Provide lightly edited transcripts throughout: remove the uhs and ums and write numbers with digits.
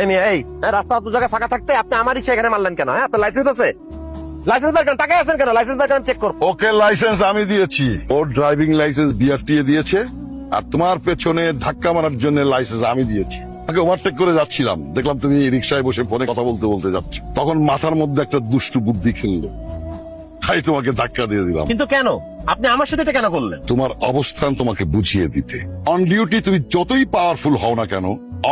এই মেয়ে, এই রাস্তা অত জায়গায় ফাঁকা থাকতে আপনি আমার ইচ্ছা এখানে মারলেন কেন? হ্যাঁ, আপনার লাইসেন্স আছে? লাইসেন্স বের করেন, টাকা আছেন কেন? লাইসেন্স বের করেন, চেক করবো। ওকে লাইসেন্স আমি দিয়েছি, ওর ড্রাইভিং লাইসেন্স বিআরটিএ দিয়েছে, আর তোমার পেছনে ধাক্কা মারার জন্য লাইসেন্স আমি দিয়েছি। আগে ওভারটেক করে যাচ্ছিলাম, দেখলাম তুমি রিক্সায় বসে ফোনে কথা বলতে বলতে যাচ্ছ, তখন মাথার মধ্যে একটা দুষ্টু বুদ্ধি খেললো, তাই তোমাকে ধাক্কা দিয়ে দিলাম। কিন্তু কেন? আপনি আমার সাথে এটা কেন করলেন? তোমার অবস্থান তোমাকে বুঝিয়ে দিতে। অন ডিউটি তুমি যতই পাওয়ারফুল হও না কেন,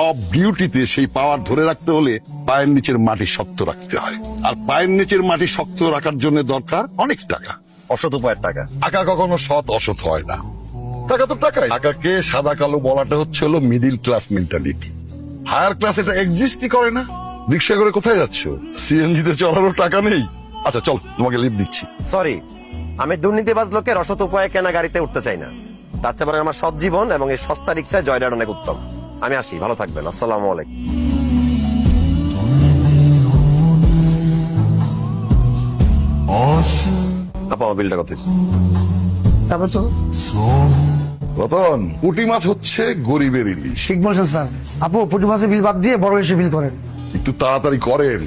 অফ ডিউটিতে সেই পাওয়ার ধরে রাখতে হলে পায়ের নিচের মাটি শক্ত রাখতে হয়, আর পায়ের নিচের মাটি শক্ত রাখার জন্য দরকার অনেক টাকা। অসৎ উপায়ের টাকা। টাকা কখনো সৎ অসৎ হয় না, টাকা তো টাকাই। টাকাকে সাদা কালো বলাটা হচ্ছে হলো middle class mentality. Higher class এটা এক্সিস্টই করে না। রিক্সা করে কোথায় যাচ্ছ? সিএনজি তে চলারও টাকা নেই। আচ্ছা চল, তোমাকে লিফট দিচ্ছি। সরি, আমি দুর্নীতিবাজ লোকের অসৎ উপায়ে কেনা গাড়িতে উঠতে চাই না। তার চেয়ে বরং আমার সৎ জীবন এবং এই সস্তা রিক্সায় জয়রাট অনেক উত্তম। আমি আসি, ভালো থাকবেন। আসসালামু আলাইকুম। আপা, আমার বিলটা কত? তারপর তো রতন, পুঁটি মাছ হচ্ছে গরিবের ইলিশ। ঠিক বলছেন স্যার। আপু পুঁটি মাছের বিল বাদ দিয়ে বড় এসে বিল করেন। একটু তাড়াতাড়ি করেন,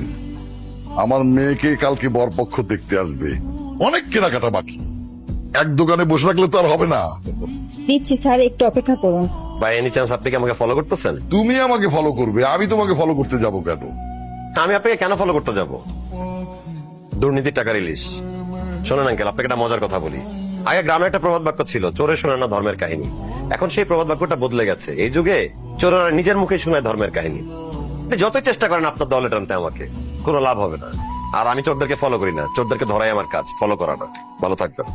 আমার মেয়েকে কালকে বরপক্ষ দেখতে আসবে, অনেক কেনাকাটা বাকি। এক দোকানে বসে থাকলে তো আর হবে না। দিচ্ছি স্যার, একটু অপেক্ষা করুন। বাই এনি চান্স আপনি কি আমাকে ফলো করতেছেন? তুমি আমাকে ফলো করবে, আমি তোমাকে ফলো করতে যাব কেন? আমি আপনাকে কেন ফলো করতে যাব? দুর্নীতির টাকার ইলিশ। শোনেন আঙ্কেল, আপনাকে একটা মজার কথা বলি। আগে গ্রামে একটা প্রবাদ বাক্য ছিল, চোরে শোনে না ধর্মের কাহিনী। এখন সেই প্রবাদ বাক্যটা বদলে গেছে। এই যুগে চোরেরা নিজের মুখে শোনায় ধর্মের কাহিনী। আপনি যতই চেষ্টা করেন আপনার দলে টানতে আমাকে, কোনো লাভ হবে না। আর আমি চোরদেরকে ফলো করি না, চোরদেরকে ধরাই আমার কাজ, ফলো করা না। ভালো থাকবেন।